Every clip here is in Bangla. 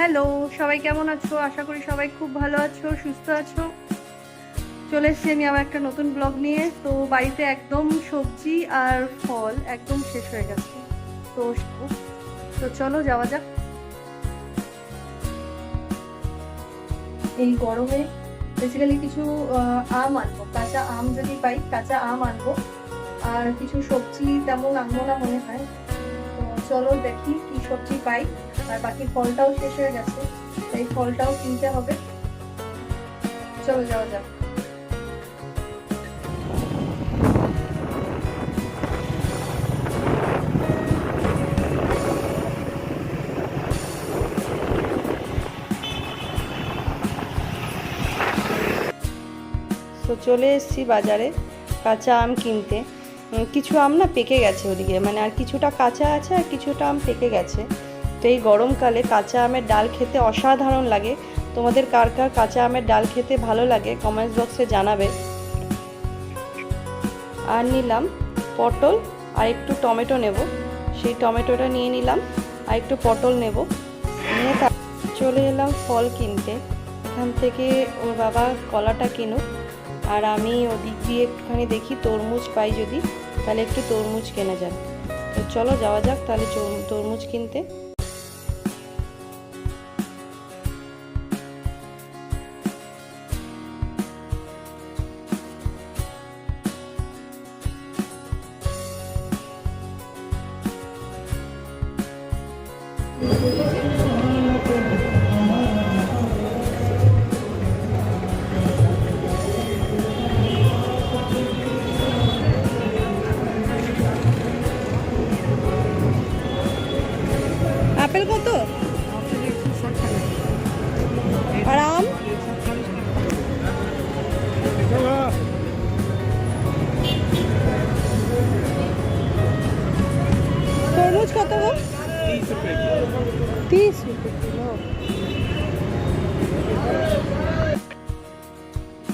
হ্যালো, সবাই কেমন আছো? আশা করি সবাই খুব ভালো আছো, সুস্থ আছো। চলে এসেছি আমি আবার একটা নতুন ব্লগ নিয়ে। তো বাড়িতে একদম সবজি আর ফল একদম শেষ হয়ে গেছে। তো তো চলো যাওয়া যাক। এই গরমে বেসিক্যালি কিছু আম আনবো, কাঁচা আম যদি পাই কাঁচা আম আনবো। আর কিছু সবজি তেমন আনবো না মনে হয়। তো চলো দেখি কি সবজি পাই। আর বাকি ফলটাও শেষ হয়ে গেছে, তাই ফলটাও কিনতে হবে। চলো যাওয়া যাক। তো চলে এসেছি বাজারে কাঁচা আম কিনতে। কিছু আম না পেকে গেছে ওদিকে, মানে আর কিছুটা কাঁচা আছে আর কিছুটা আম পেকে গেছে। তো এই গরমকালে কাঁচা আমের ডাল খেতে অসাধারণ লাগে। তোমাদের কার কার কাঁচা আমের ডাল খেতে ভালো লাগে কমেন্টস বক্সে জানাবে। আর নিলাম পটল আর একটু টমেটো নেব, সেই টমেটোটা নিয়ে নিলাম। আর একটু পটল নেব, নিয়ে চলে এলাম ফল কিনতে। এখান থেকে ওর বাবা কলাটা কিনুক, আর আমি ওদিক দিয়ে একটুখানি দেখি তরমুজ পাই যদি, তাহলে একটু তরমুজ কেনা যাক। তো চলো যাওয়া যাক তাহলে তরমুজ কিনতে। আপেল কত? আর আম? তরমুজ কত গো? 30 रुपये किलो।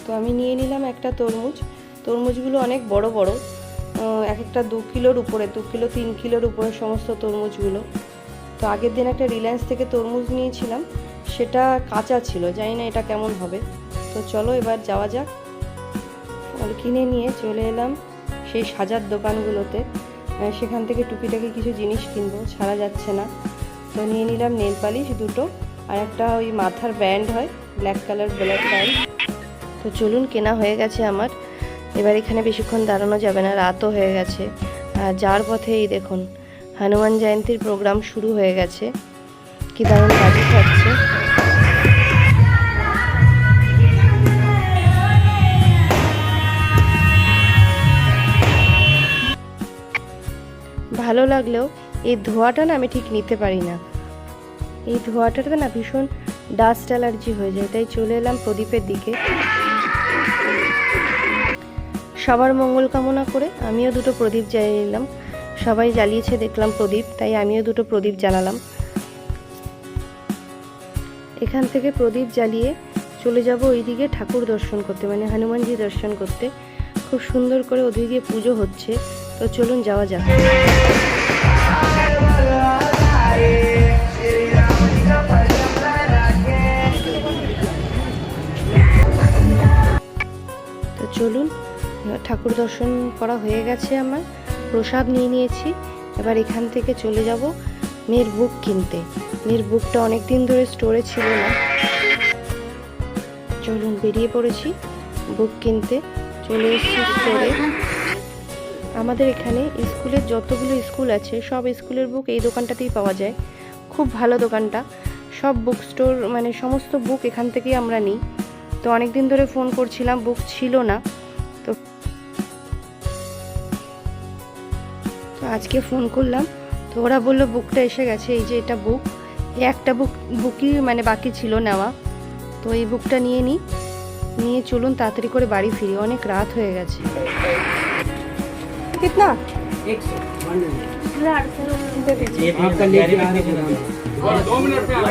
তো আমি নিয়ে নিলাম একটা তরমুজ। তরমুজগুলো অনেক বড় বড়, এক একটা 2 কিলোর উপরে, 2 কিলো 3 কিলোর উপরে সমস্ত তরমুজগুলো। তো আগের দিন একটা রিলায়েন্স থেকে তরমুজ নিয়েছিলাম, সেটা কাঁচা ছিল, জানি না এটা কেমন হবে। তো চলো এবার যাওয়া যাক। ফল কিনে নিয়ে চলে এলাম সেই সাজার দোকানগুলোতে, সেখান থেকে টুকিটাকি কিছু জিনিস কিনবো, ছাড়া যাচ্ছে না। তো নিয়ে নিলাম নেল পালিশ দুটো, আর একটা ওই মাথার ব্যান্ড হয় ব্ল্যাক কালার ব্ল্যাক ব্যান্ড। তো চলুন, কেনা হয়ে গেছে আমার। এবার এখানে বেশিক্ষণ দাঁড়ানো যাবে না, রাতও হয়ে গেছে। আর যার পথে এই দেখুন হনুমান জয়ন্তীর প্রোগ্রাম শুরু হয়ে গেছে, কি দারুণ বাজি খাচ্ছে। ভালো লাগলেও এই ধোঁয়াটা না আমি ঠিক নিতে পারি না। এই ধোঁয়াটাতে না ভীষণ ডাস্ট অ্যালার্জি হয়ে যায়, তাই চলে এলাম প্রদীপের দিকে। সবার মঙ্গল কামনা করে আমিও দুটো প্রদীপ জ্বালিয়ে নিলাম। সবাই জ্বালিয়েছে দেখলাম প্রদীপ, তাই আমিও দুটো প্রদীপ জ্বালালাম। এখান থেকে প্রদীপ জ্বালিয়ে চলে যাব ওইদিকে ঠাকুর দর্শন করতে, মানে হনুমানজি দর্শন করতে। খুব সুন্দর করে ওদিকে পুজো হচ্ছে। তো চলুন যাওয়া যাক। তো চলুন, ঠাকুর দর্শন করা হয়ে গেছে আমার, প্রসাদ নিয়ে নিয়েছি। এবার এখান থেকে চলে যাব মেয়ের বুক কিনতে। মেয়ের বুকটা অনেক দিন ধরে স্টোরে ছিল না। চলুন বেরিয়ে পড়েছি বুক কিনতে, চলে এসেছি স্টোরে। আমাদের এখানে স্কুলের যতগুলো স্কুল আছে সব স্কুলের বুক এই দোকানটাতেই পাওয়া যায়। খুব ভালো দোকানটা, সব বুক স্টোর, মানে সমস্ত বুক এখান থেকেই আমরা নিই। তো অনেক দিন ধরে ফোন করছিলাম, বুক ছিল না। তো আজকে ফোন করলাম, তো ওরা বললো বুকটা এসে গেছে। এই যে এটা বুক, এই একটা বুকই মানে বাকি ছিল নেওয়া। তো এই বুকটা নিয়ে চলুন তাড়াতাড়ি করে বাড়ি ফিরি, অনেক রাত হয়ে গেছে। कितना? 100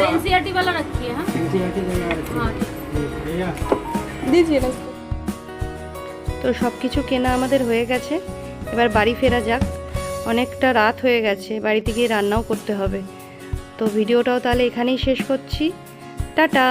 एनसीईआरटी वाला रखिए। हाँ दीजिए ना। তো সব কিছু কেনা আমাদের হয়ে গেছে, এবার বাড়ি ফেরা যাক। অনেকটা রাত হয়ে গেছে, বাড়িতে গিয়ে রান্নাও করতে হবে। তো তো ভিডিওটাও তাহলে এখানেই শেষ করছি। টাটা।